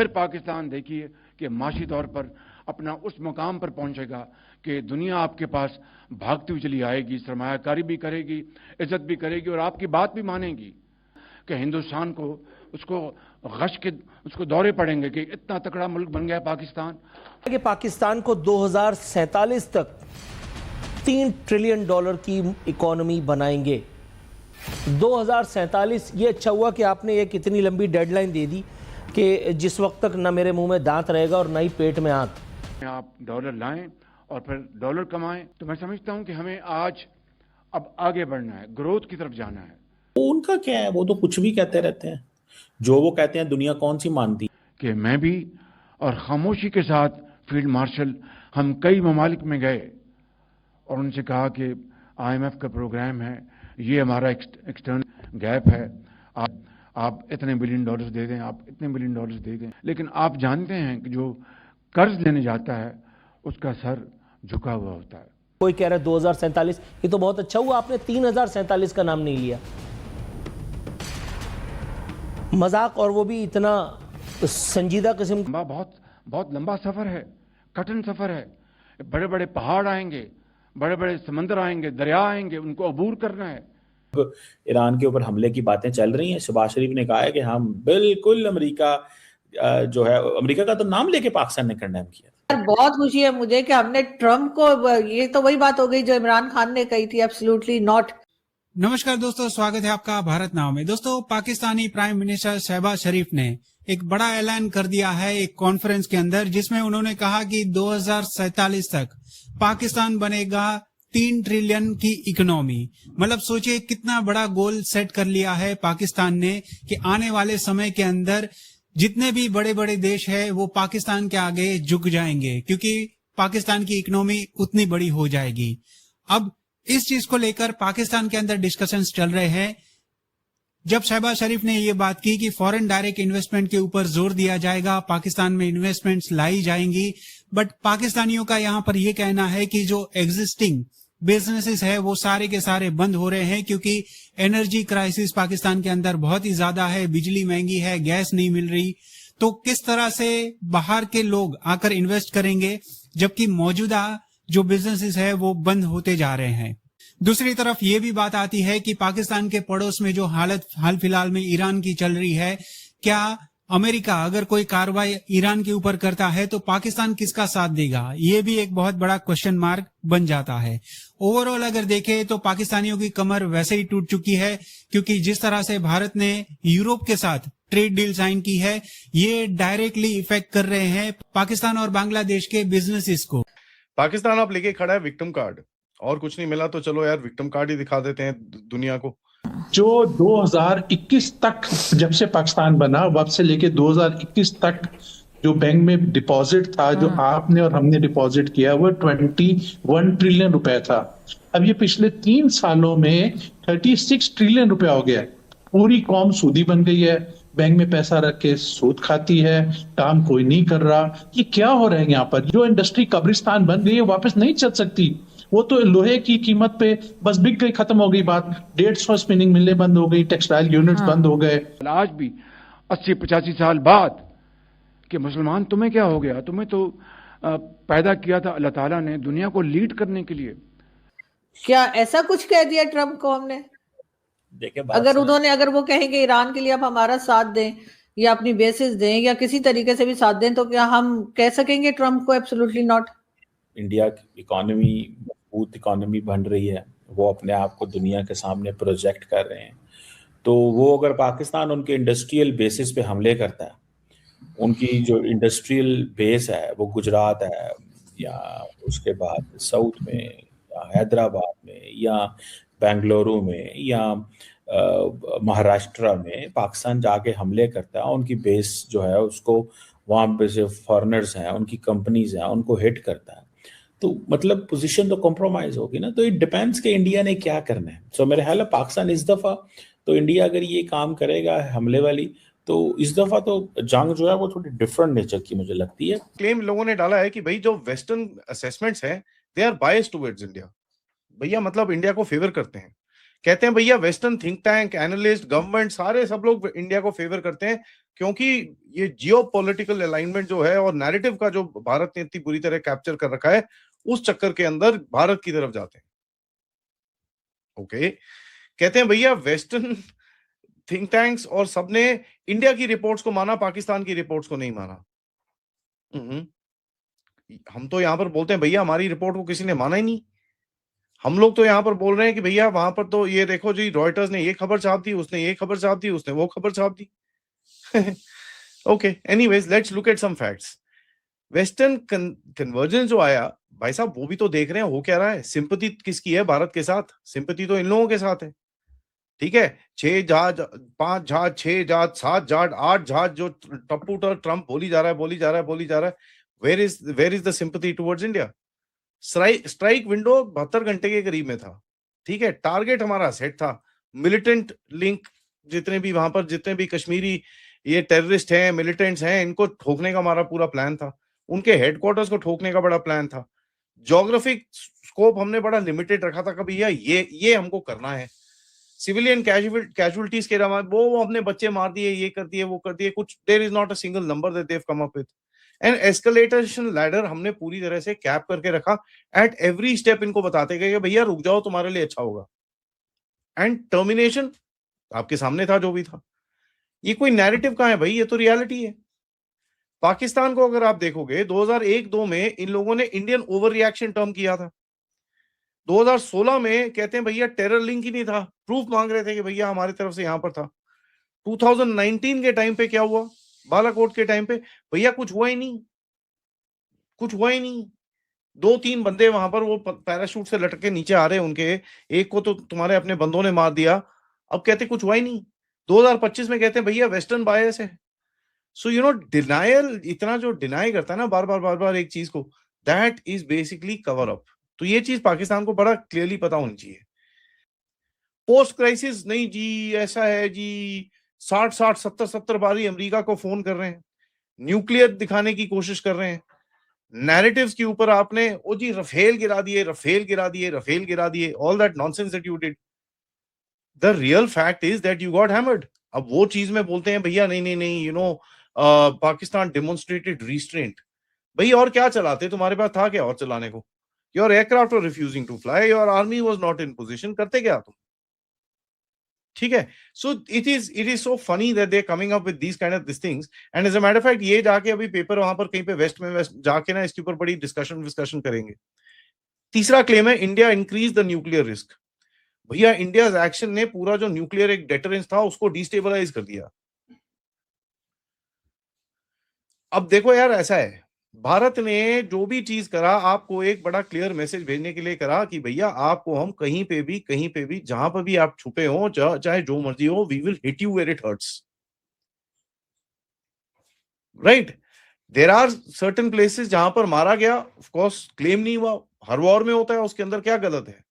फिर पाकिस्तान देखिए कि माशी तौर पर अपना उस मुकाम पर पहुंचेगा कि दुनिया आपके पास भागती हुई चली आएगी, सरमायाकारी भी करेगी, इज्जत भी करेगी और आपकी बात भी मानेगी कि हिंदुस्तान को उसको दौरे पड़ेंगे कि इतना तकड़ा मुल्क बन गया पाकिस्तान। कि पाकिस्तान को 2047 तक $3 ट्रिलियन की इकोनॉमी बनाएंगे। 2047। ये अच्छा हुआ कि आपने एक इतनी लंबी डेडलाइन दे दी कि जिस वक्त तक ना मेरे मुंह में दांत रहेगा और ना ही पेट में आंत। आप डॉलर लाएं और फिर डॉलर कमाएं, तो मैं समझता हूं कि हमें आज अब आगे बढ़ना है, ग्रोथ की तरफ जाना है। तो उनका क्या है, वो तो कुछ भी कहते रहते हैं, जो वो कहते हैं दुनिया कौन सी मानती कि मैं भी और खामोशी के साथ फील्ड मार्शल हम कई ममालिक में गए और उनसे कहा कि IMF का प्रोग्राम है, ये हमारा एक्सटर्नल गैप है, आप इतने बिलियन डॉलर्स दे दें, आप इतने बिलियन डॉलर्स दे दें। लेकिन आप जानते हैं कि जो कर्ज लेने जाता है उसका सर झुका हुआ होता है। कोई कह रहा है 2047, ये तो बहुत अच्छा हुआ आपने 3047 का नाम नहीं लिया। मजाक, और वो भी इतना संजीदा किस्म। बहुत लंबा सफर है, कठिन सफर है। बड़े बड़े पहाड़ आएंगे, बड़े बड़े समंदर आएंगे, दरिया आएंगे, उनको अबूर करना है। ईरान के ऊपर हमले की बातें चल रही हैं। शहबाज शरीफ ने कहा है कि हम बिल्कुल अमेरिका जो है, अमेरिका का तो नाम लेके पाकिस्तान ने कंडेम किया। बहुत खुशी है मुझे कि हमने ट्रंप को, ये तो वही बात हो गई जो इमरान खान ने कही थी, एब्सोल्युटली नॉट। नमस्कार दोस्तों, स्वागत है आपका भारत नाउ में। दोस्तों, पाकिस्तानी प्राइम मिनिस्टर शहबाज शरीफ ने एक बड़ा ऐलान कर दिया है एक कॉन्फ्रेंस के अंदर, जिसमें उन्होंने कहा कि 2047 तक पाकिस्तान बनेगा 3 ट्रिलियन की इकोनॉमी। मतलब सोचिए कितना बड़ा गोल सेट कर लिया है पाकिस्तान ने कि आने वाले समय के अंदर जितने भी बड़े बड़े देश है वो पाकिस्तान के आगे झुक जाएंगे, क्योंकि पाकिस्तान की इकोनॉमी उतनी बड़ी हो जाएगी। अब इस चीज को लेकर पाकिस्तान के अंदर डिस्कशंस चल रहे हैं। जब शहबाज शरीफ ने ये बात की कि फॉरेन डायरेक्ट इन्वेस्टमेंट के ऊपर जोर दिया जाएगा, पाकिस्तान में इन्वेस्टमेंट्स लाई जाएंगी, बट पाकिस्तानियों का यहां पर यह कहना है कि जो एग्जिस्टिंग बिजनेसेस है वो सारे के सारे बंद हो रहे हैं, क्योंकि एनर्जी क्राइसिस पाकिस्तान के अंदर बहुत ही ज्यादा है, बिजली महंगी है, गैस नहीं मिल रही। तो किस तरह से बाहर के लोग आकर इन्वेस्ट करेंगे जबकि मौजूदा जो बिजनेसेस है वो बंद होते जा रहे हैं। दूसरी तरफ ये भी बात आती है कि पाकिस्तान के पड़ोस में जो हालत हाल फिलहाल में ईरान की चल रही है, क्या अमेरिका अगर कोई कार्रवाई ईरान के ऊपर करता है तो पाकिस्तान किसका साथ देगा? ये भी एक बहुत बड़ा क्वेश्चन मार्क बन जाता है। ओवरऑल अगर देखें तो पाकिस्तानियों की कमर वैसे ही टूट चुकी है, क्योंकि जिस तरह से भारत ने यूरोप के साथ ट्रेड डील साइन की है, ये डायरेक्टली इफेक्ट कर रहे हैं पाकिस्तान और बांग्लादेश के बिजनेसेस को। पाकिस्तान आप लेके खड़ा है विक्टिम कार्ड, और कुछ नहीं मिला तो चलो यार विक्टिम कार्ड ही दिखा देते हैं दुनिया को। जो 2021 तक जब से पाकिस्तान बना, वब से लेके 2021 तक जो बैंक में डिपॉजिट था, जो आपने और हमने डिपॉजिट किया, वो 21 ट्रिलियन रुपए था। अब ये पिछले 3 सालों में 36 ट्रिलियन रुपया हो गया। पूरी कौम सूदी बन गई है, बैंक में पैसा रख के सूद खाती है, काम कोई नहीं कर रहा। ये क्या हो रहा है यहाँ पर? जो इंडस्ट्री कब्रिस्तान बन गई है वापस नहीं चल सकती। वो तो लोहे की कीमत पे बस बिक गई, खत्म हो गई बात। 150 स्पिनिंग मिलें बंद हो गई, टेक्सटाइल यूनिट्स बंद हो गए। आज भी 80-85 साल बाद कि मुसलमान तुम्हें क्या हो गया, तुम्हें तो पैदा किया था अल्लाह ताला ने दुनिया को लीड करने के लिए। क्या ऐसा कुछ कह दिया ट्रम्प को हमने? देखिए, अगर वो कहेंगे ईरान के लिए आप हमारा साथ दें या अपनी बेसिस दें या किसी तरीके से भी साथ दें, तो क्या हम कह सकेंगे ट्रम्प को एब्सोल्युटली नॉट? इंडिया की इकोनॉमी मजबूत इकोनॉमी बन रही है, वो अपने आप को दुनिया के सामने प्रोजेक्ट कर रहे हैं। तो वो अगर पाकिस्तान उनके इंडस्ट्रियल बेसिस पे हमले करता है, उनकी जो इंडस्ट्रियल बेस है वो गुजरात है या उसके बाद साउथ में या हैदराबाद में या बेंगलुरु में या महाराष्ट्र में पाकिस्तान जाके हमले करता है, उनकी बेस जो है उसको वहाँ पे से फॉरेनर्स हैं, उनकी कंपनीज हैं, उनको हिट करता है, तो मतलब पोजीशन तो कॉम्प्रोमाइज होगी ना। तो इट डिपेंड्स कि इंडिया ने क्या करना है। सो मेरे ख्याल है पाकिस्तान इस दफा तो इंडिया अगर ये काम करेगा हमले वाली, तो इस दफा तो जंग जो है वो थोड़ी डिफरेंट नेचर की मुझे लगती है। क्लेम लोगों ने डाला है कि भाई जो वेस्टर्न असेसमेंट्स हैं they are biased towards India. भैया मतलब इंडिया को फेवर करते हैं, कहते हैं भैया western think tank, analyst, government, सारे सब लोग इंडिया को फेवर करते हैं क्योंकि ये जियो पॉलिटिकल अलाइनमेंट जो है और नैरेटिव का जो भारत ने इतनी बुरी तरह कैप्चर कर रखा है, उस चक्कर के अंदर भारत की तरफ जाते हैं। ओके, कहते हैं भैया वेस्टर्न थिंक टैंक्स और सबने इंडिया की रिपोर्ट्स को माना, पाकिस्तान की रिपोर्ट्स को नहीं माना। हम तो यहां पर बोलते हैं भैया हमारी रिपोर्ट को किसी ने माना ही नहीं। हम लोग तो यहां पर बोल रहे हैं कि भैया वहां पर तो ये देखो जी, रॉयटर्स ने ये खबर छाप दी, उसने ये खबर छाप दी, उसने वो खबर छाप दी। Okay, anyways let's look at some facts. Western convergence जो आया भाई साहब, वो भी तो देख रहे हैं हो क्या रहा है। सिंपैथी किसकी है भारत के साथ? सिंपैथी तो इन लोगों के साथ है। ठीक है, 6 जहाज, 5 जहाज, 6 जहाज, 7 जहाज, 8 जहाज जो टप्पू ट्रम्प बोली जा रहा है, where is the sympathy towards India? Strike window 72 घंटे के करीब में था। ठीक है, टारगेट हमारा सेट था। मिलिटेंट लिंक, जितने भी वहां पर जितने भी कश्मीरी ये टेररिस्ट हैं, मिलिटेंट्स हैं, इनको ठोकने का हमारा पूरा प्लान था। उनके हेडक्वार्टर्स को ठोकने का बड़ा प्लान था। ज्योग्राफिक स्कोप हमने बड़ा लिमिटेड रखा था, कभी ये हमको करना है। सिविलियन कैजुअलिटीज के अलावा वो अपने बच्चे मार दिए, ये कर दिए, वो कर दिए, कुछ there is not a single number that they have come up with. And escalation ladder हमने पूरी तरह से कैप करके रखा। एट एवरी स्टेप इनको बताते गए कि भैया रुक जाओ, तुम्हारे लिए अच्छा होगा। एंड टर्मिनेशन आपके सामने था जो भी था। ये कोई नैरेटिव कहां है भाई, ये तो रियलिटी है। पाकिस्तान को अगर आप देखोगे 2001-2 में इन लोगों ने इंडियन ओवर रिएक्शन टर्म किया था। 2016 में कहते हैं भैया टेरर लिंक ही नहीं था, प्रूफ मांग रहे थे कि भैया हमारी तरफ से यहां पर था। 2019 के टाइम पे क्या हुआ, बालाकोट के टाइम पे भैया कुछ हुआ ही नहीं, कुछ हुआ ही नहीं। 2-3 बंदे वहां पर वो पैराशूट से लटक के नीचे आ रहे, उनके एक को तो तुम्हारे अपने बंदों ने मार दिया। अब कहते कुछ हुआ ही नहीं। 2025 में कहते हैं भैया वेस्टर्न बायस है। सो यू नो डिनायल, इतना जो डिनाई करता है ना बार बार एक चीज को, that is basically cover up. तो ये चीज पाकिस्तान को बड़ा क्लियरली पता होनी चाहिए। पोस्ट क्राइसिस नहीं जी, ऐसा है जी, 60 70 बारी अमेरिका को फोन कर रहे हैं, न्यूक्लियर दिखाने की कोशिश कर रहे हैं। नैरेटिव्स के ऊपर आपने ओ जी रफेल गिरा दिए, all that nonsense that you did. The real fact is that you got hammered. अब वो चीज में बोलते हैं भैया नहीं, you know Pakistan demonstrated restraint. भाई और क्या चलाते, तुम्हारे पास था क्या और चलाने को? Your aircraft were refusing to fly, your army was not in position, करते क्या तुम? ठीक है, so it is so funny that they coming up with these kind of this things. And as a matter of fact ये जाके अभी paper वहां पर कहीं पे वेस्ट जाके ना इसके ऊपर बड़ी डिस्कशन करेंगे। तीसरा क्लेम है India increase the nuclear risk. भैया इंडिया एक्शन ने पूरा जो न्यूक्लियर एक डेटरेंस था उसको डिस्टेबलाइज कर दिया। अब देखो यार, ऐसा है भारत ने जो भी चीज करा आपको एक बड़ा क्लियर मैसेज भेजने के लिए करा कि भैया आपको हम कहीं पे भी जहां पर भी आप छुपे हो, चाहे जो मर्जी हो, we will hit you where it hurts. Right, there are certain places जहां पर मारा गया, ऑफ कोर्स क्लेम नहीं हुआ, हर वॉर में होता है, उसके अंदर क्या गलत है?